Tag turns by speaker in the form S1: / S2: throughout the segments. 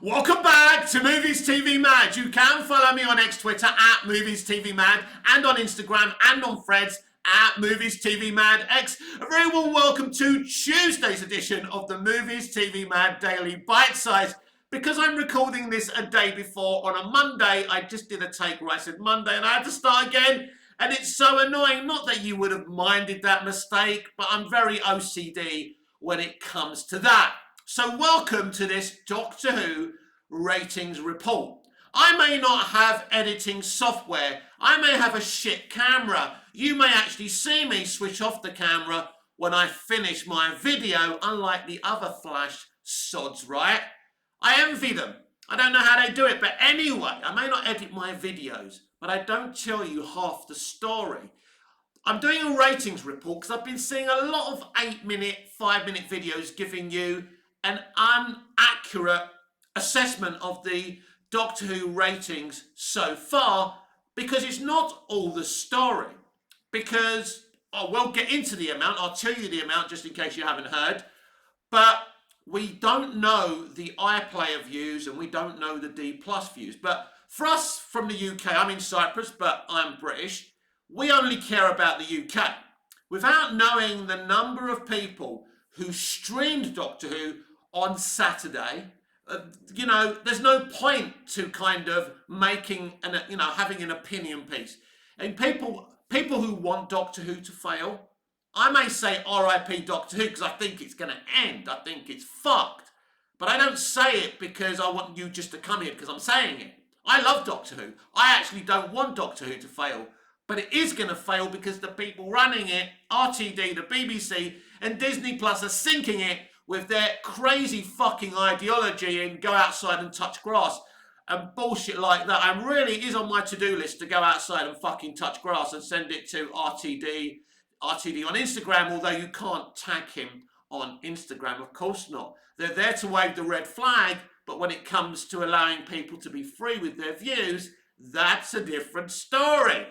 S1: Welcome back to Movies TV Mad. You can follow me on X Twitter at Movies TV Mad and on Instagram and on Threads at Movies TV Mad X. A very warm welcome to Tuesday's edition of the Movies TV Mad Daily Bite Size. Because I'm recording this a day before, on a Monday, I just did a take where I said Monday and I had to start again. And it's so annoying. Not that you would have minded that mistake, but I'm very OCD when it comes to that. So welcome to this Doctor Who ratings report. I may not have editing software. I may have a shit camera. You may actually see me switch off the camera when I finish my video, unlike the other Flash sods, right? I envy them. I don't know how they do it, but anyway, I may not edit my videos, but I don't tell you half the story. I'm doing a ratings report because I've been seeing a lot of 8-minute, 5-minute videos giving you an inaccurate assessment of the Doctor Who ratings so far, because it's not all the story. Because I will get into the amount, I'll tell you the amount just in case you haven't heard, but we don't know the iPlayer views and we don't know the D plus views. But for us from the UK, I'm in Cyprus, but I'm British, we only care about the UK. Without knowing the number of people who streamed Doctor Who on Saturday, there's no point to kind of making having an opinion piece. And people who want Doctor Who to fail, I may say RIP Doctor Who because I think it's going to end. I think it's fucked. But I don't say it because I want you just to come here because I'm saying it. I love Doctor Who. I actually don't want Doctor Who to fail. But it is going to fail because the people running it, RTD, the BBC, and Disney Plus are sinking it with their crazy fucking ideology and go outside and touch grass and bullshit like that. And really is on my to-do list to go outside and fucking touch grass and send it to RTD on Instagram, although you can't tag him on Instagram, of course not. They're there to wave the red flag, but when it comes to allowing people to be free with their views, that's a different story.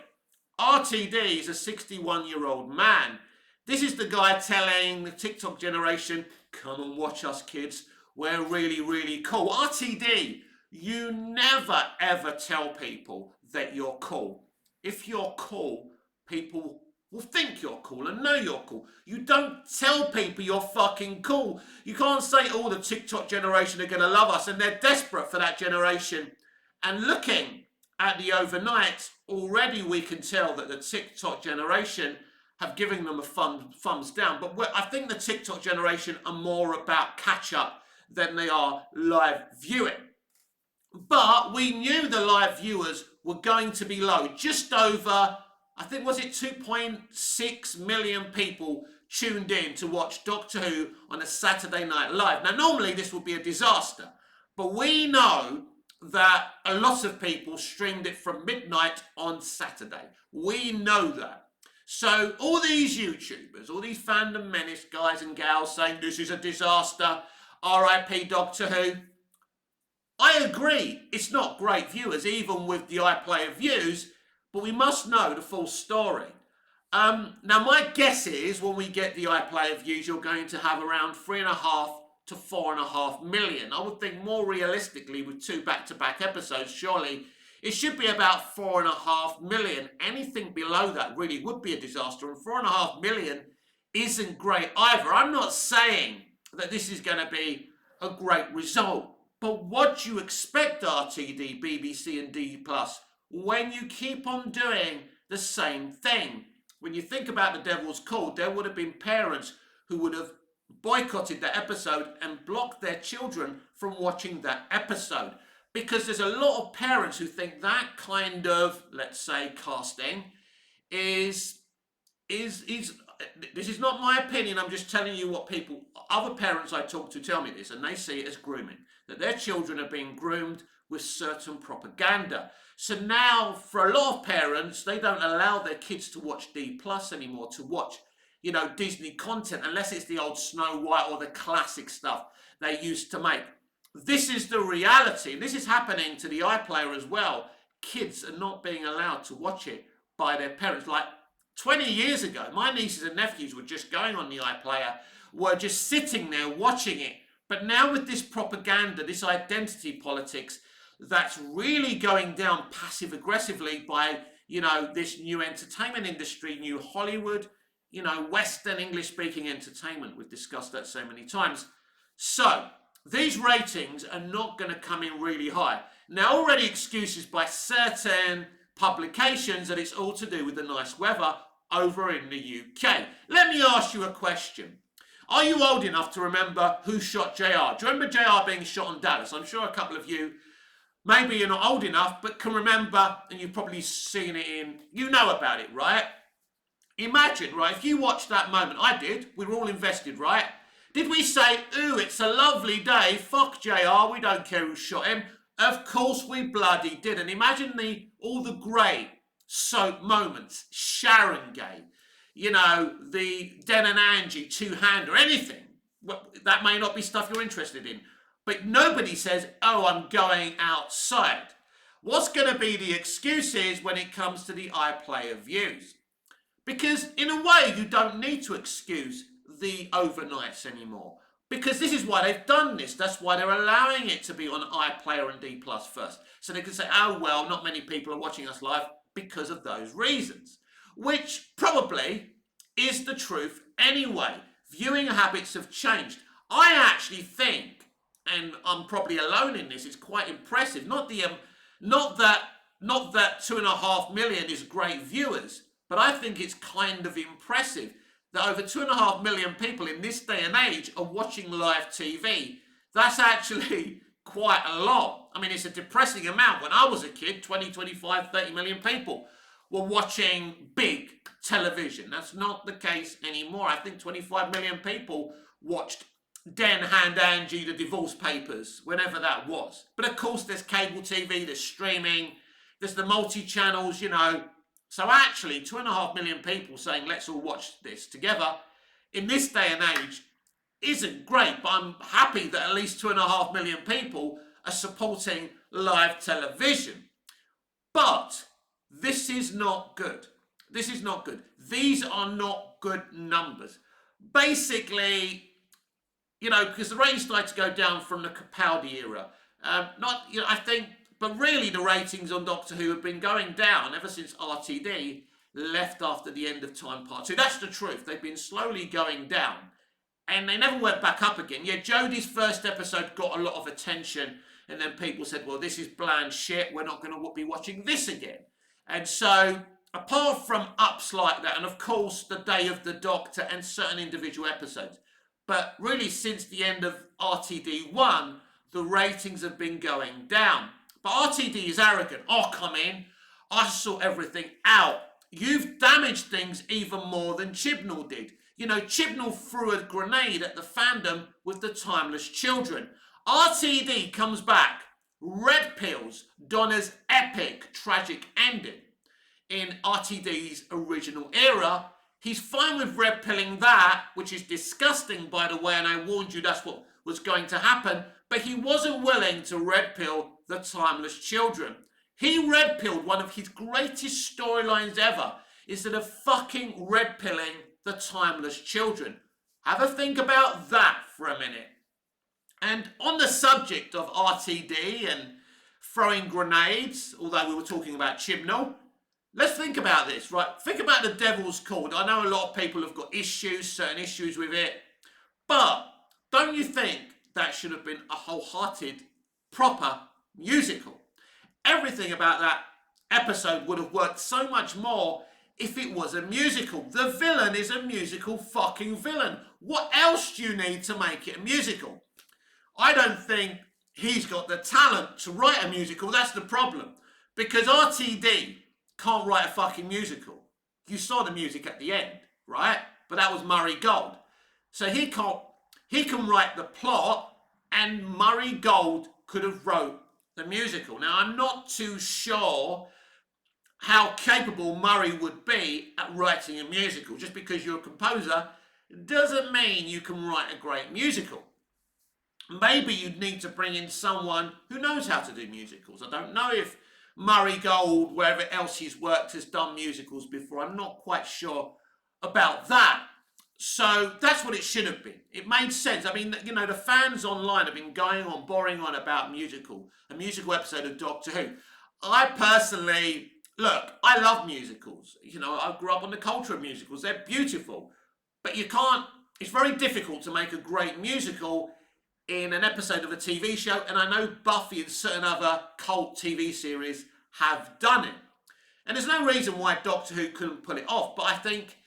S1: RTD is a 61-year-old man. This is the guy telling the TikTok generation, come and watch us kids, we're really, really cool. RTD, you never ever tell people that you're cool. If you're cool, people will think you're cool and know you're cool. You don't tell people you're fucking cool. You can't say, oh, the TikTok generation are going to love us, and they're desperate for that generation. And looking at the overnight, already we can tell that the TikTok generation have given them a thumbs down. But I think the TikTok generation are more about catch-up than they are live viewing. But we knew the live viewers were going to be low. Just over, I think, was it 2.6 million people tuned in to watch Doctor Who on a Saturday Night Live. Now, normally this would be a disaster. But we know that a lot of people streamed it from midnight on Saturday. We know that. So all these YouTubers, all these fandom menace guys and gals saying this is a disaster, RIP Doctor Who, I agree, it's not great viewers, even with the iPlayer views, but we must know the full story. Now my guess is when we get the iPlayer views, you're going to have around 3.5 to 4.5 million. I would think more realistically with 2 back-to-back episodes, surely it should be about 4.5 million. Anything below that really would be a disaster, and 4.5 million isn't great either. I'm not saying that this is going to be a great result, but what do you expect, RTD, BBC and D+, when you keep on doing the same thing? When you think about The Devil's Call, there would have been parents who would have boycotted that episode and blocked their children from watching that episode. Because there's a lot of parents who think that kind of, let's say, casting is this is not my opinion, I'm just telling you what other parents I talk to tell me this, and they see it as grooming, that their children are being groomed with certain propaganda. So now, for a lot of parents, they don't allow their kids to watch D+ anymore, to watch, Disney content, unless it's the old Snow White or the classic stuff they used to make. This is the reality. This is happening to the iPlayer as well. Kids are not being allowed to watch it by their parents. Like 20 years ago, my nieces and nephews were just going on the iPlayer, were just sitting there watching it But now with this propaganda, this identity politics, that's really going down passive aggressively by, this new entertainment industry, new Hollywood, Western English speaking entertainment. We've discussed that so many times. So these ratings are not going to come in really high. Now, already excuses by certain publications that it's all to do with the nice weather over in the UK. Let me ask you a question. Are you old enough to remember who shot JR? Do you remember JR being shot on Dallas? I'm sure a couple of you, maybe you're not old enough, but can remember, and you've probably seen it you know about it, right? Imagine, right, if you watched that moment, I did, we were all invested, right? Did we say, ooh, it's a lovely day, fuck JR, we don't care who shot him? Of course we bloody didn't. Imagine all the great soap moments, Sharon Gay, the Den and Angie two-hander, anything. Well, that may not be stuff you're interested in. But nobody says, oh, I'm going outside. What's going to be the excuses when it comes to the iPlayer views? Because in a way, you don't need to excuse the overnights anymore. Because this is why they've done this. That's why they're allowing it to be on iPlayer and D+ first. So they can say, oh, well, not many people are watching us live because of those reasons. Which probably is the truth anyway. Viewing habits have changed. I actually think, and I'm probably alone in this, it's quite impressive. Not that 2.5 million is great viewers, but I think it's kind of impressive that over 2.5 million people in this day and age are watching live TV. That's actually quite a lot. I mean, it's a depressing amount. When I was a kid, 20, 25, 30 million people were watching big television. That's not the case anymore. I think 25 million people watched Den Hand Angie, the Divorce Papers, whenever that was. But of course, there's cable TV, there's streaming, there's the multi-channels, So actually, 2.5 million people saying, let's all watch this together in this day and age isn't great, but I'm happy that at least 2.5 million people are supporting live television. But this is not good. This is not good. These are not good numbers. Basically, because the ratings started to go down from the Capaldi era. I think, but really the ratings on Doctor Who have been going down ever since RTD left after the end of Time Part 2. That's the truth. They've been slowly going down. And they never went back up again. Yeah, Jodie's first episode got a lot of attention. And then people said, well, this is bland shit. We're not going to be watching this again. And so, apart from ups like that, and of course, the Day of the Doctor and certain individual episodes, but really since the end of RTD1, the ratings have been going down. But RTD is arrogant. I'll come in. I sort everything out. You've damaged things even more than Chibnall did. Chibnall threw a grenade at the fandom with the Timeless Children. RTD comes back, red pills Donna's epic tragic ending in RTD's original era. He's fine with red pilling that, which is disgusting, by the way, and I warned you that's what was going to happen, but he wasn't willing to red pill the Timeless Children. He red pilled one of his greatest storylines ever instead of fucking red pilling the Timeless Children. Have a think about that for a minute. And on the subject of RTD and throwing grenades, although we were talking about Chibnall, let's think about this, right? Think about the Devil's Called. I know a lot of people have got certain issues with it, but don't you think that should have been a wholehearted, proper musical? Everything about that episode would have worked so much more if it was a musical. The villain is a musical fucking villain. What else do you need to make it a musical? I don't think he's got the talent to write a musical. That's the problem. Because RTD can't write a fucking musical. You saw the music at the end, right? But that was Murray Gold. So he can write the plot, and Murray Gold could have wrote the musical. Now, I'm not too sure how capable Murray would be at writing a musical. Just because you're a composer doesn't mean you can write a great musical. Maybe you'd need to bring in someone who knows how to do musicals. I don't know if Murray Gold, wherever else he's worked, has done musicals before. I'm not quite sure about that. So that's what it should have been. It made sense. I mean, you know, the fans online have been going on, boring on about a musical episode of Doctor Who. I personally, look, I love musicals. You know, I grew up on the culture of musicals. They're beautiful. But you can't, it's very difficult to make a great musical in an episode of a TV show. And I know Buffy and certain other cult TV series have done it. And there's no reason why Doctor Who couldn't pull it off. But I think,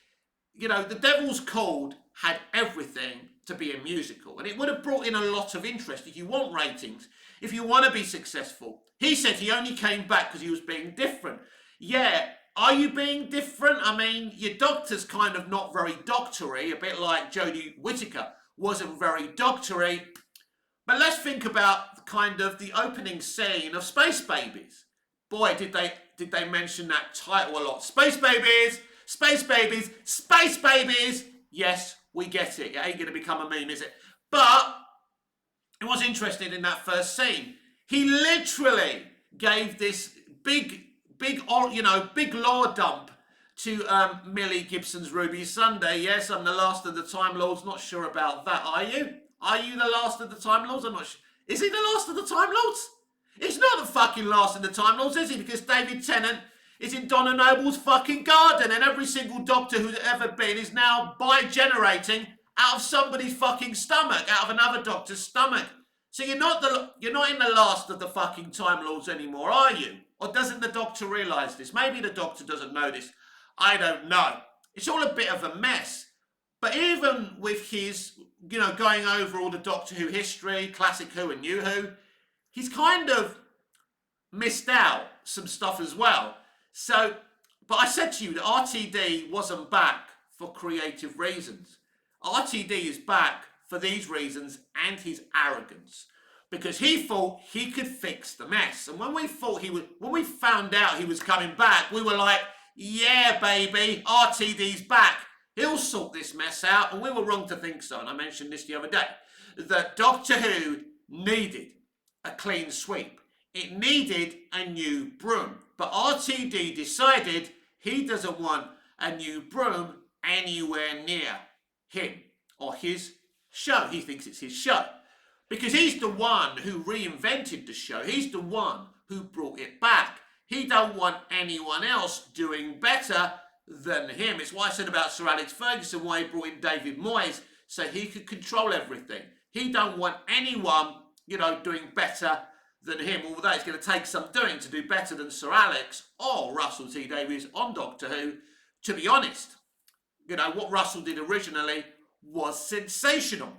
S1: you know, The Devil's Called had everything to be a musical. And it would have brought in a lot of interest if you want ratings, if you want to be successful. He said he only came back because he was being different. Yeah, are you being different? I mean, your doctor's kind of not very doctory, a bit like Jodie Whittaker wasn't very doctory. But let's think about kind of the opening scene of Space Babies. Boy, did they mention that title a lot. Space Babies! Space Babies! Space Babies! Yes, we get it. It ain't going to become a meme, is it? But it was interesting in that first scene. He literally gave this big law dump to Millie Gibson's Ruby Sunday. Yes, I'm the last of the Time Lords. Not sure about that. Are you? Are you the last of the Time Lords? I'm not sure. Is he the last of the Time Lords? He's not the fucking last of the Time Lords, is he? Because David Tennant is in Donna Noble's fucking garden, and every single Doctor who's ever been is now bi-generating out of somebody's fucking stomach, out of another Doctor's stomach. So you're not in the last of the fucking Time Lords anymore, are you? Or doesn't the Doctor realise this? Maybe the Doctor doesn't know this. I don't know. It's all a bit of a mess. But even with his, you know, going over all the Doctor Who history, Classic Who and New Who, he's kind of missed out some stuff as well. So, but I said to you that RTD wasn't back for creative reasons. RTD is back for these reasons and his arrogance. Because he thought he could fix the mess. And when we found out he was coming back, we were like, yeah, baby, RTD's back. He'll sort this mess out. And we were wrong to think so. And I mentioned this the other day. That Doctor Who needed a clean sweep. It needed a new broom. But RTD decided he doesn't want a new broom anywhere near him or his show. He thinks it's his show. Because he's the one who reinvented the show. He's the one who brought it back. He don't want anyone else doing better than him. It's why I said about Sir Alex Ferguson, why he brought in David Moyes, so he could control everything. He don't want anyone, you know, doing better than him, although it's going to take some doing to do better than Sir Alex or Russell T Davies on Doctor Who. To be honest, you know, what Russell did originally was sensational.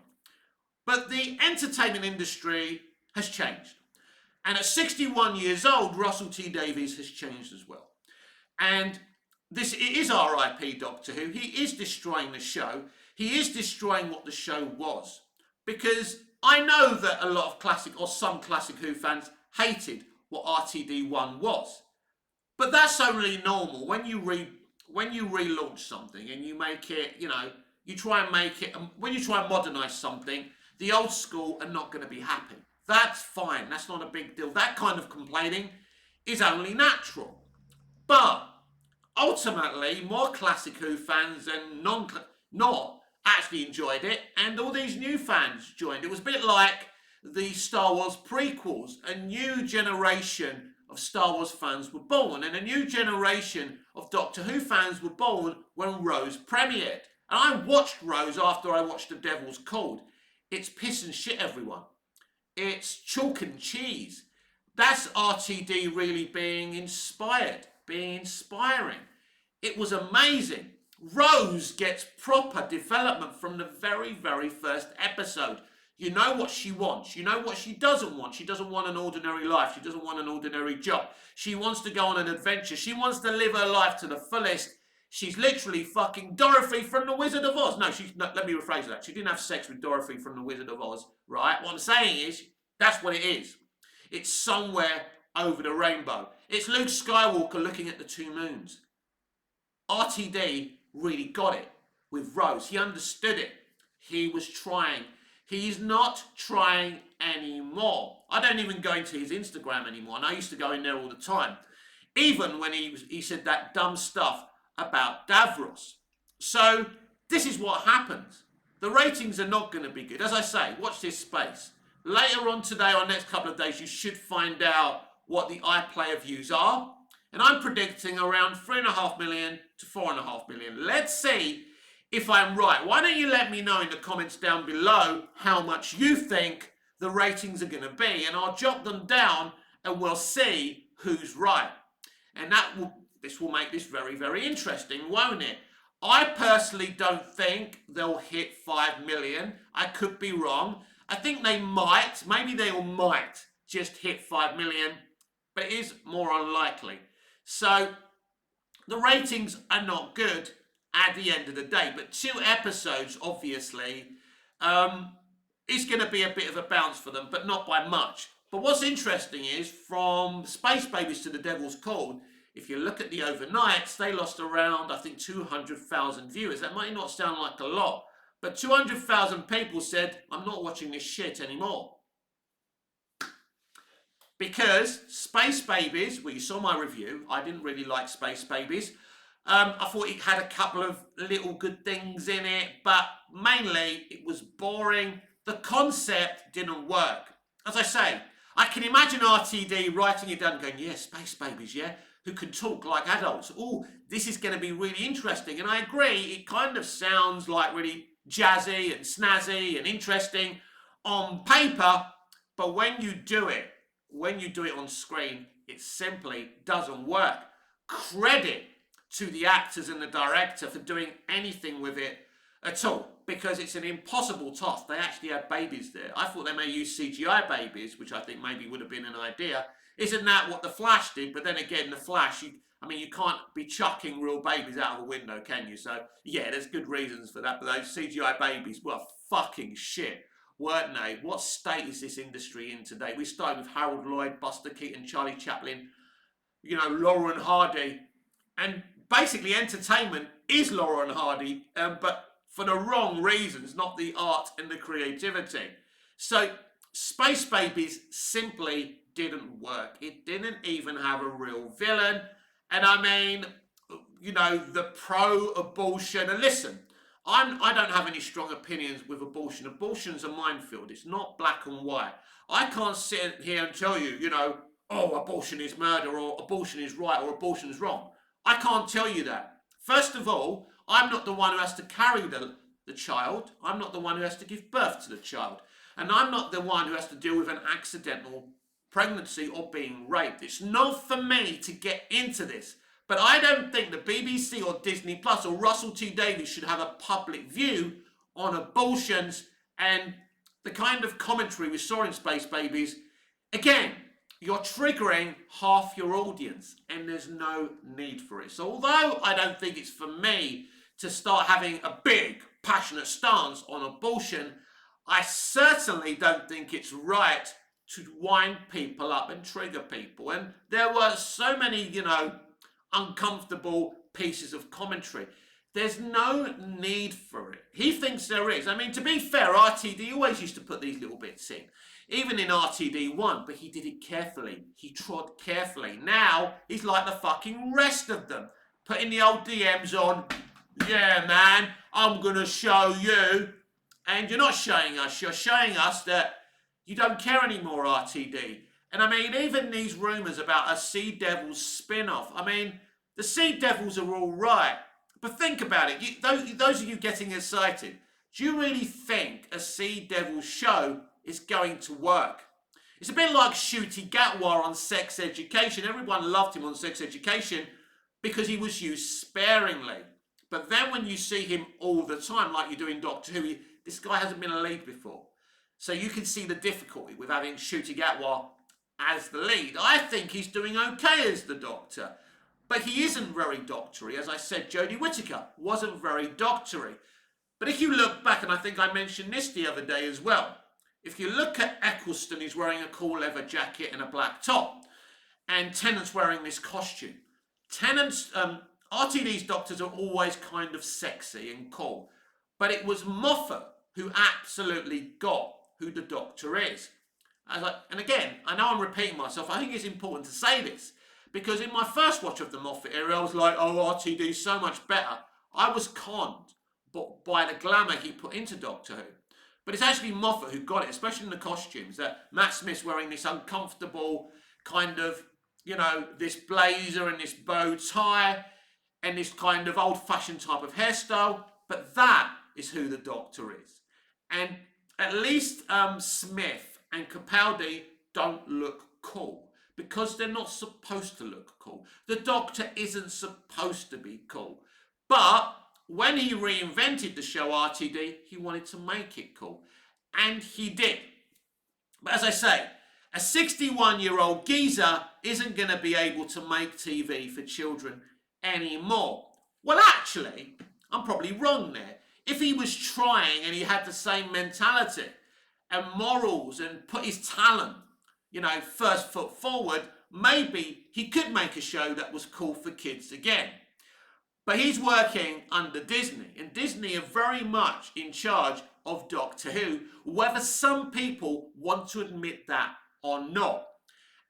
S1: But the entertainment industry has changed. And at 61 years old, Russell T Davies has changed as well. And it is R.I.P. Doctor Who. He is destroying the show. He is destroying what the show was. Because I know that a lot of classic, or some Classic Who fans, hated what RTD1 was. But that's only normal. When you relaunch something and you make it, you know, you try and make it, when you try and modernise something, the old school are not going to be happy. That's fine. That's not a big deal. That kind of complaining is only natural. But ultimately, more Classic Who fans and not actually enjoyed it, and all these new fans joined. It was a bit like the Star Wars prequels. A new generation of Star Wars fans were born, and a new generation of Doctor Who fans were born when Rose premiered. And I watched Rose after I watched The Devil's Called. It's piss and shit, everyone. It's chalk and cheese. That's RTD really being inspired, being inspiring. It was amazing. Rose gets proper development from the very, very first episode. You know what she wants. You know what she doesn't want. She doesn't want an ordinary life. She doesn't want an ordinary job. She wants to go on an adventure. She wants to live her life to the fullest. She's literally fucking Dorothy from The Wizard of Oz. No, let me rephrase that. She didn't have sex with Dorothy from The Wizard of Oz, right? What I'm saying is, that's what it is. It's somewhere over the rainbow. It's Luke Skywalker looking at the two moons. RTD really got it with Rose. He understood it. He was trying. He's not trying anymore. I don't even go into his Instagram anymore, and I used to go in there all the time. Even when he said that dumb stuff about Davros. So this is what happens. The ratings are not going to be good. As I say, watch this space. Later on today or next couple of days, you should find out what the iPlayer views are. And I'm predicting around 3.5 million to 4.5 million. Let's see if I'm right. Why don't you let me know in the comments down below how much you think the ratings are going to be, and I'll jot them down and we'll see who's right. And this will make this very, very interesting, won't it? I personally don't think they'll hit 5 million. I could be wrong. I think they might, maybe they all might just hit 5 million, but it is more unlikely. So the ratings are not good at the end of the day, but 2 episodes, obviously, is going to be a bit of a bounce for them, but not by much. But what's interesting is, from Space Babies to The Devil's Called, if you look at the overnights, they lost around, I think, 200,000 viewers. That might not sound like a lot, but 200,000 people said, I'm not watching this shit anymore. Because Space Babies, well, you saw my review. I didn't really like Space Babies. I thought it had a couple of little good things in it, but mainly it was boring. The concept didn't work. As I say, I can imagine RTD writing it down and going, yeah, Space Babies, yeah, who can talk like adults. Oh, this is going to be really interesting. And I agree, it kind of sounds like really jazzy and snazzy and interesting on paper, but when you do it on screen, it simply doesn't work. Credit to the actors and the director for doing anything with it at all, because it's an impossible task. They actually had babies there. I thought they may use CGI babies, which I think maybe would have been an idea. Isn't that what The Flash did? But then again, The Flash, you can't be chucking real babies out of a window, can you? So, yeah, there's good reasons for that. But those CGI babies were fucking shit, weren't they? What state is this industry in today? We started with Harold Lloyd, Buster Keaton, Charlie Chaplin, Laura and Hardy. And basically, entertainment is Laura and Hardy, but for the wrong reasons, not the art and the creativity. So, Space Babies simply didn't work. It didn't even have a real villain. And the pro-abortion. And listen, I don't have any strong opinions with abortion. Abortion's a minefield. It's not black and white. I can't sit here and tell you, abortion is murder, or abortion is right, or abortion is wrong. I can't tell you that. First of all, I'm not the one who has to carry the child. I'm not the one who has to give birth to the child. And I'm not the one who has to deal with an accidental pregnancy or being raped. It's not for me to get into this. But I don't think the BBC or Disney Plus or Russell T Davies should have a public view on abortions and the kind of commentary we saw in Space Babies. Again, you're triggering half your audience, and there's no need for it. So although I don't think it's for me to start having a big, passionate stance on abortion, I certainly don't think it's right to wind people up and trigger people. And there were so many, uncomfortable pieces of commentary. There's no need for it. He thinks there is. To be fair, RTD always used to put these little bits in. Even in RTD1, but he did it carefully. He trod carefully. Now, he's like the fucking rest of them. Putting the old DMs on, yeah, man, I'm going to show you. And you're not showing us. You're showing us that you don't care anymore, RTD. And even these rumours about a Sea Devils spin-off. The Sea Devils are all right. But think about it. Those of you getting excited, do you really think a Sea Devils show is going to work? It's a bit like Ncuti Gatwa on Sex Education. Everyone loved him on Sex Education because he was used sparingly. But then when you see him all the time, like you do in Doctor Who, this guy hasn't been a lead before. So you can see the difficulty with having Ncuti Gatwa as the lead. I think he's doing okay as the Doctor. But he isn't very doctory. As I said, Jodie Whittaker wasn't very doctory. But if you look back, and I think I mentioned this the other day as well, if you look at Eccleston, he's wearing a cool leather jacket and a black top. And Tennant's wearing this costume. RTD's doctors are always kind of sexy and cool. But it was Moffat who absolutely got who the Doctor is. And again, I know I'm repeating myself. I think it's important to say this. Because in my first watch of the Moffat era, I was like, oh, RTD's so much better. I was conned but by the glamour he put into Doctor Who. But it's actually Moffat who got it, especially in the costumes. That Matt Smith's wearing this uncomfortable kind of, this blazer and this bow tie and this kind of old-fashioned type of hairstyle. But that is who the Doctor is. And at least Smith and Capaldi don't look cool because they're not supposed to look cool. The Doctor isn't supposed to be cool. But when he reinvented the show RTD, he wanted to make it cool. And he did. But as I say, a 61-year-old geezer isn't going to be able to make TV for children anymore. Well, actually, I'm probably wrong there. If he was trying and he had the same mentality and morals and put his talent, first foot forward, maybe he could make a show that was cool for kids again. But he's working under Disney, and Disney are very much in charge of Doctor Who, whether some people want to admit that or not.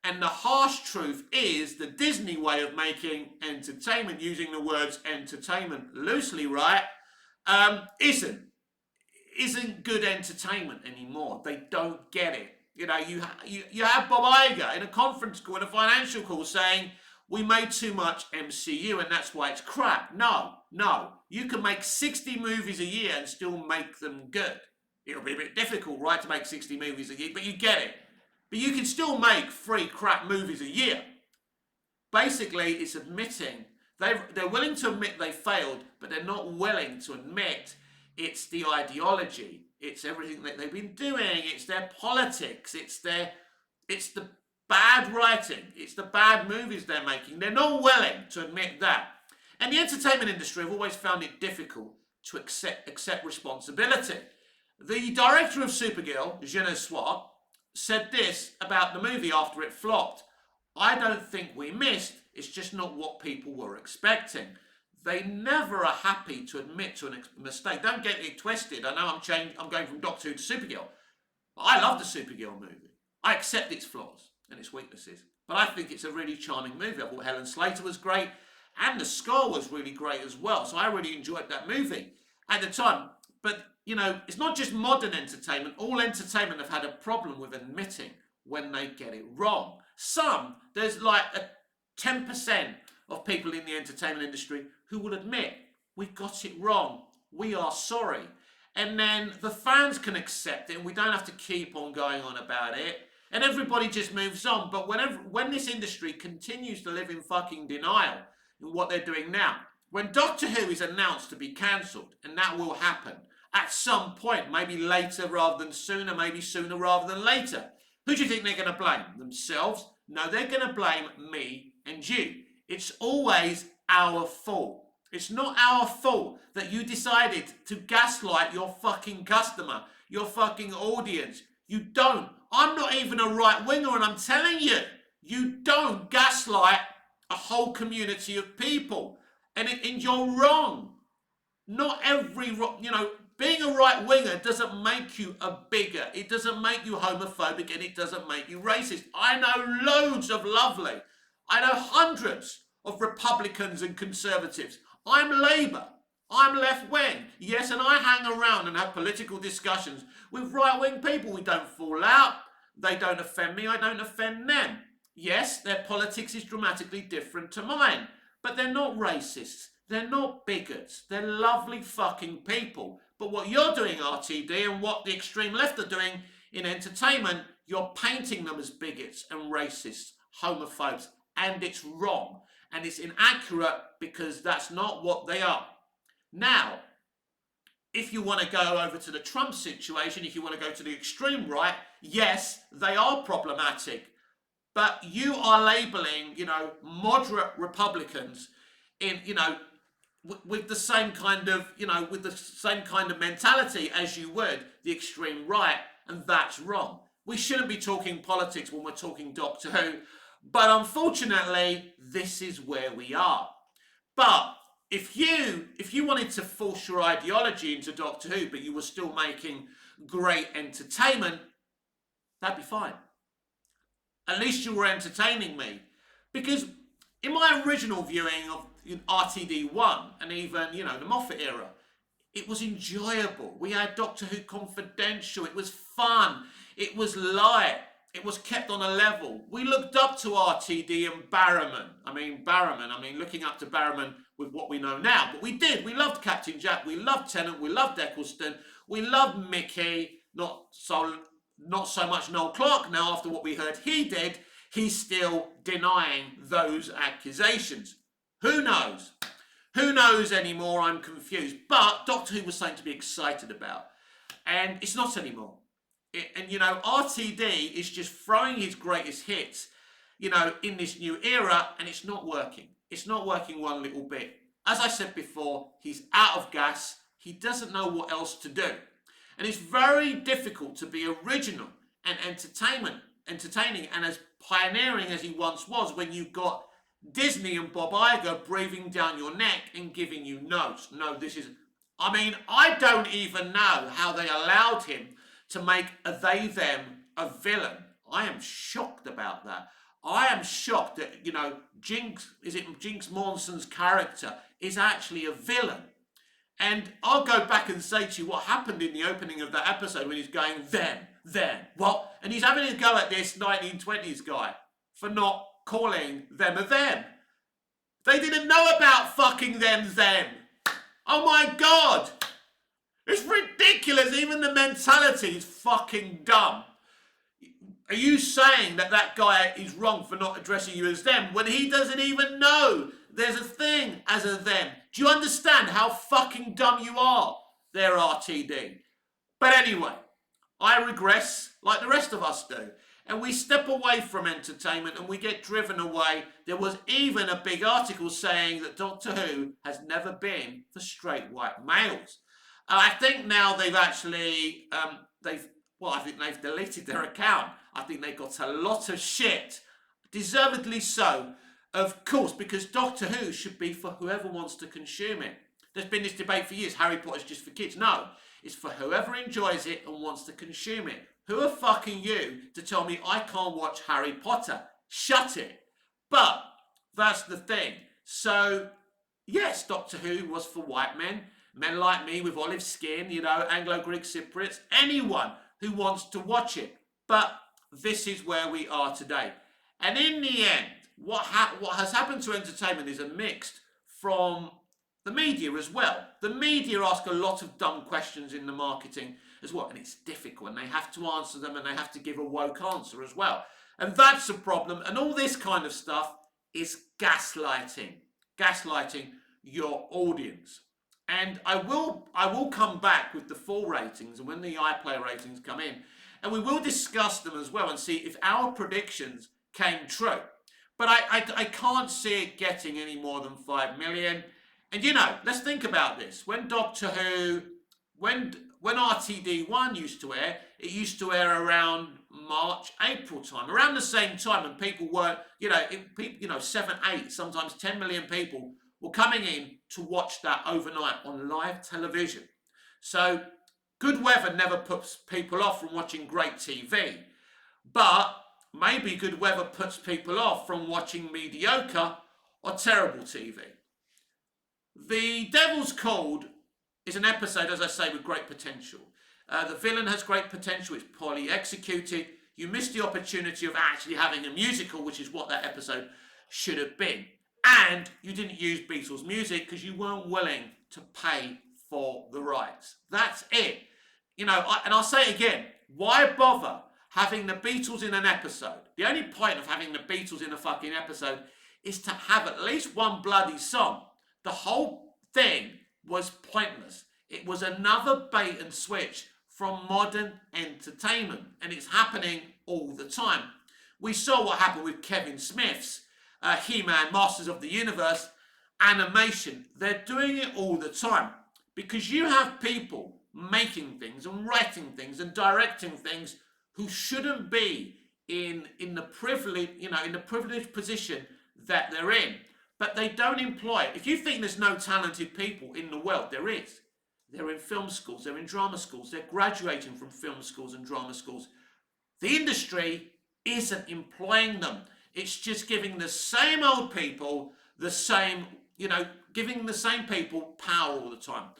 S1: And the harsh truth is the Disney way of making entertainment, using the words entertainment loosely, right, isn't good entertainment anymore. They don't get it. You have Bob Iger in a conference call, in a financial call, saying, we made too much MCU and that's why it's crap. No. You can make 60 movies a year and still make them good. It'll be a bit difficult, right, to make 60 movies a year, but you get it. But you can still make 3 crap movies a year. Basically, it's admitting, they're willing to admit they failed, but they're not willing to admit it's the ideology. It's everything that they've been doing. It's their politics. It's the bad writing. It's the bad movies they're making. They're not willing to admit that. And the entertainment industry have always found it difficult to accept responsibility. The director of Supergirl, Je ne sais, said this about the movie after it flopped. I don't think we missed. It's just not what people were expecting. They never are happy to admit to a mistake. Don't get it twisted. I know I'm going from Doctor Who to Supergirl. I love the Supergirl movie. I accept its flaws and its weaknesses. But I think it's a really charming movie. I thought Helen Slater was great and the score was really great as well. So I really enjoyed that movie at the time. But, it's not just modern entertainment. All entertainment have had a problem with admitting when they get it wrong. There's like a 10% of people in the entertainment industry who will admit, we got it wrong. We are sorry. And then the fans can accept it and we don't have to keep on going on about it. And everybody just moves on. But when this industry continues to live in fucking denial in what they're doing now, when Doctor Who is announced to be cancelled, and that will happen at some point, maybe later rather than sooner, maybe sooner rather than later, who do you think they're going to blame? Themselves? No, they're going to blame me and you. It's always our fault. It's not our fault that you decided to gaslight your fucking customer, your fucking audience. You don't. I'm not even a right-winger and I'm telling you, you don't gaslight a whole community of people. And you're wrong. Not every, being a right-winger doesn't make you a bigot. It doesn't make you homophobic and it doesn't make you racist. I know loads of lovely. I know hundreds of Republicans and Conservatives. I'm Labour. I'm left-wing. Yes, and I hang around and have political discussions with right-wing people. We don't fall out. They don't offend me. I don't offend them. Yes, their politics is dramatically different to mine. But they're not racists. They're not bigots. They're lovely fucking people. But what you're doing, RTD, and what the extreme left are doing in entertainment, you're painting them as bigots and racists, homophobes, and it's wrong. And it's inaccurate because that's not what they are. Now, if you want to go over to the Trump situation, if you want to go to the extreme right, yes, they are problematic. But you are labeling, moderate Republicans in, with the same kind of, with the same kind of mentality as you would the extreme right, and that's wrong. We shouldn't be talking politics when we're talking Doctor Who, but unfortunately, this is where we are. But if you wanted to force your ideology into Doctor Who, but you were still making great entertainment, that'd be fine. At least you were entertaining me. Because in my original viewing of RTD1 and even, the Moffat era, It was enjoyable. We had Doctor Who Confidential. It was fun. It was light. It was kept on a level. We looked up to RTD and Barrowman. Looking up to Barrowman with what we know now. But we did. We loved Captain Jack. We loved Tennant. We loved Eccleston. We loved Mickey. Not so much Noel Clarke now after what we heard he did. He's still denying those accusations. Who knows? Who knows anymore? I'm confused. But Doctor Who was something to be excited about. And it's not anymore. RTD is just throwing his greatest hits, in this new era, and it's not working. It's not working one little bit. As I said before, he's out of gas. He doesn't know what else to do. And it's very difficult to be original and entertaining and as pioneering as he once was when you've got Disney and Bob Iger breathing down your neck and giving you notes. No, I don't even know how they allowed him to make a they-them a villain. I am shocked about that. I am shocked that, Jinx Mawson's character is actually a villain. And I'll go back and say to you what happened in the opening of that episode when he's going, them, what? And he's having a go at this 1920s guy for not calling them a them. They didn't know about fucking them. Oh my God. It's ridiculous. Even the mentality is fucking dumb. Are you saying that guy is wrong for not addressing you as them when he doesn't even know there's a thing as a them? Do you understand how fucking dumb you are there, RTD? But anyway, I regress like the rest of us do. And we step away from entertainment and we get driven away. There was even a big article saying that Doctor Who has never been for straight white males. I think now they've actually, I think they've deleted their account. I think they got a lot of shit, deservedly so, of course, because Doctor Who should be for whoever wants to consume it. There's been this debate for years, Harry Potter's just for kids. No, it's for whoever enjoys it and wants to consume it. Who are fucking you to tell me I can't watch Harry Potter? Shut it. But that's the thing. So, yes, Doctor Who was for white men. Men like me with olive skin, Anglo-Greek Cypriots, anyone who wants to watch it. But this is where we are today. And in the end, what has happened to entertainment is a mix from the media as well. The media ask a lot of dumb questions in the marketing as well, and it's difficult, and they have to answer them, and they have to give a woke answer as well. And that's a problem, and all this kind of stuff is gaslighting your audience. And I will come back with the full ratings and when the iPlayer ratings come in, and we will discuss them as well and see if our predictions came true. But I can't see it getting any more than 5 million. And let's think about this. When Doctor Who, when RTD1 used to air, it used to air around March, April time, around the same time, and people weren't, 7, 8, sometimes 10 million people were coming in to watch that overnight on live television. So good weather never puts people off from watching great TV, but maybe good weather puts people off from watching mediocre or terrible TV. The Devil's Called is an episode, as I say, with great potential. The villain has great potential. It's poorly executed. You missed the opportunity of actually having a musical, which is what that episode should have been. And you didn't use Beatles music because you weren't willing to pay for the rights. That's it. And I'll say it again. Why bother having the Beatles in an episode? The only point of having the Beatles in a fucking episode is to have at least one bloody song. The whole thing was pointless. It was another bait and switch from modern entertainment. And it's happening all the time. We saw what happened with Kevin Smith's He-Man, Masters of the Universe animation. They're doing it all the time because you have people making things and writing things and directing things who shouldn't be in the privileged position that they're in, but they don't employ it. If you think there's no talented people in the world, there is. They're in film schools, they're in drama schools, they're graduating from film schools and drama schools. The industry isn't employing them. It's just giving the same old people giving the same people power all the time.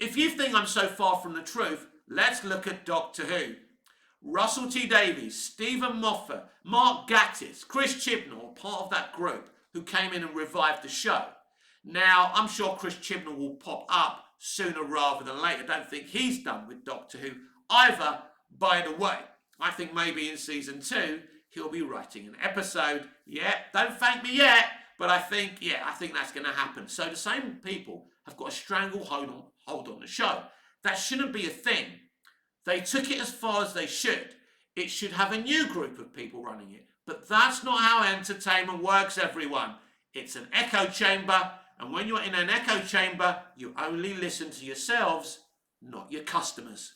S1: If you think I'm so far from the truth, let's look at Doctor Who. Russell T Davies, Stephen Moffat, Mark Gatiss, Chris Chibnall, part of that group who came in and revived the show. Now, I'm sure Chris Chibnall will pop up sooner rather than later. I don't think he's done with Doctor Who either, by the way. I think maybe in season 2, he'll be writing an episode. Yeah, don't thank me yet, but I think that's going to happen. So the same people have got a stranglehold on the show. That shouldn't be a thing. They took it as far as they should. It should have a new group of people running it. But that's not how entertainment works, everyone. It's an echo chamber, and when you're in an echo chamber, you only listen to yourselves, not your customers.